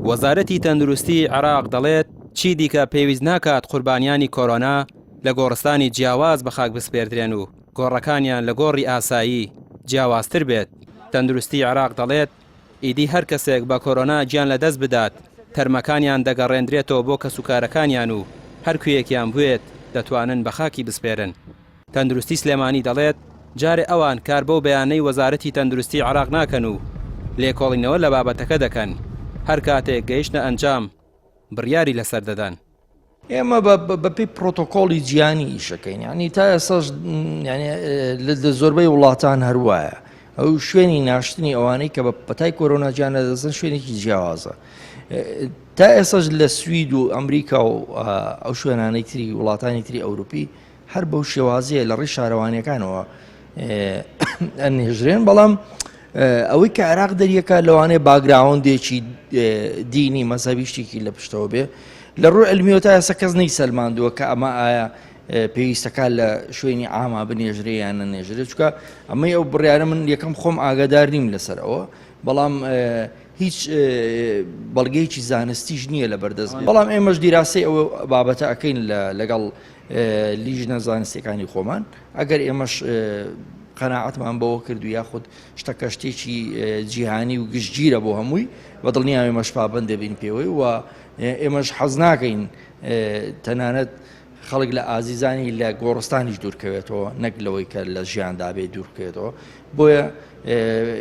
وەزارەتی تەندروستی عێراق دەڵێت چی دیکە پێویست ناکات قوربانیانی کۆرۆنا لە گۆڕستانی جیاواز بە خاک بسپێردرێن و گۆڕەکانیان لە گۆڕی ئاسایی جیاوازتر بێت. تەندروستی عێراق دەڵێت ئیدی هەر کەسێک بە کۆرۆنا گیان لەدەست بدات تەرمەکانیان دەگەڕێنرێتەوە بۆ کەسوکارەکانیان و هەر کوێیەکیان بوێت دەتوانن بە خاکی بسپێرن. تەندروستی سلێمانی دەڵێت جارێ ئەوان کار بەو بەیانەی وەزارەتی تەندروستی عێراق ناکەن و لێکۆڵینەوە لە بابەتەکە دەکەن، هەر کاتێک گەیشتە ئەنجام بڕیاری لەسەر دەدەن. ئێمە بەپی پرۆتۆکۆڵی جیانی ئیشەکەین، ینی تا ئێساش لە زۆربەی وڵاتان هەروایە ئەو شوێنی ناشتنی ئەوانەی کە بە پەتای کۆرۆنا گیان لەدەستن شوێنێکی جیاوازە. تا ئێساش لە سوید و ئەمریکا و ئەو شوێنانەی تری وڵاتانی تری ئەوروپی هەر بەو شێوازیە لە ڕێی شارەوانیەکانەوە ئەنێژرێن، بەڵام ئەوەی کە عێراق دەریەکە لەوانەیە باگراوندێکی دینی مەزهەبی شتێکی لە پشتەوە بێ لە ڕووی ئەلمیەوە تا ئێستا کەس نەیسەلماندووە کە ئەمە ئایا پێویستەکە لە شوێنی ئاما بنێژرێ یان نەنێژرێت، چونکە ئەمەی ئەو بڕیارە من یەکەم خۆم ئاگادار نیم لەسەر ئەوە، بەڵام هیچ بەڵگەیەکی زانستیش نییە لە بەردەست، بەڵام ئێمەش دیراسی ئەوە بابەتە ئەەکەین لەگەڵ لیژنە زانستیەکانی خۆمان. ئەگەر ئێمەش قەناعەتمان بەوە کردو یاخود شتەکە شتێکی جیهانی و گشتگیرە بۆ هەمووی بەدڵنیا ئێمەش پابەند دەبین پێوەی و ئێمەش حەز ناکەین تەنانەت خەڵک لە ئازیزانی لە گۆڕستانیش دوورکەوێتەوە نەک لەوەی کە لە ژیاندابێ دوورکەوێتەوە. بۆیە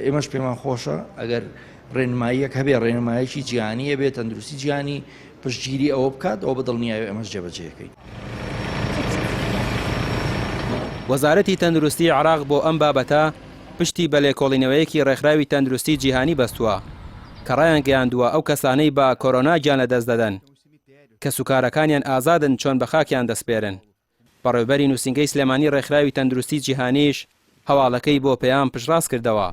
ئێمەش پێمان خۆشە ئەگەر ڕێنماییەک هەبێ ڕێنماییەکی جیهانیە بێت تەندروستی جیهانی پشتگیری ئەوە بکات، ئەوە بەدڵنیاوی ئەمەش جێبەجێەکەین. وەزارەتی تەندروستی عێراق بۆ ئەم بابەتە پشتی بە لێکۆڵینەوەیەکی ڕێکخراوی تەندروستی جیهانی بەستووە کە ڕایان گەیاندووە ئەو کەسانەی بە کۆرۆنا گیان لەدەست دەدەن کە سوکارەکانیان ئازادن چۆن بە خاکیان دەسپێرن. بەڕێوەبەری نووسینگەی سلێمانی ڕێکخراوی تەندروستی جیهانیش هەواڵەکەی بۆ پێیان پشتڕاست کردەوە.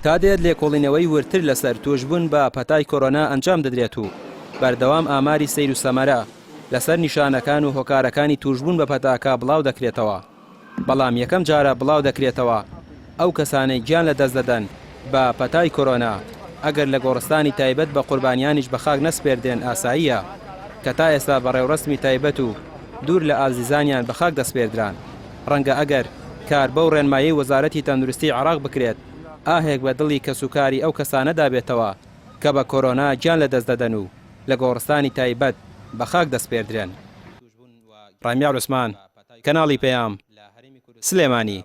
تا دێت لێکۆڵینەوەی ورتر لەسەر توشبوون بە پەتای کۆرۆنا ئەنجام دەدرێت و بەردەوام ئاماری سەیر و سەمەرە لەسەر نیشانەکان و هۆکارەکانی توشبوون بە پەتاکە بڵاو دەکرێتەوە. بەڵام یەکەم جارە بڵاو دەکرێتەوە ئەو کەسانەی گیان لەدەست دەدەن بە پەتای کۆرۆنا ئەگەر لە گۆڕستانی تایبەت بە قوربانیانیش بە خاک نەسپێردێن ئاساییە کە تا ئێستا بەڕێوەڕسمی تایبەت و دوور لە ئازیزانیان بە خاک دەسپێردران. ڕەنگە ئەگەر کار بەو ڕێنمایی وەزارەتی تەندروستی عێراق بکرێت ئاهێک بە دڵی کەسوکاری ئەو کەسانەدا بێتەوە کە بە کۆرۆنا گیان لەدەست دەدەن و لە گۆڕستانی تایبەت بە خاک دەسپێردرێن. ڕامیار عوسمان، کەناڵی پەیام، سلێمانی.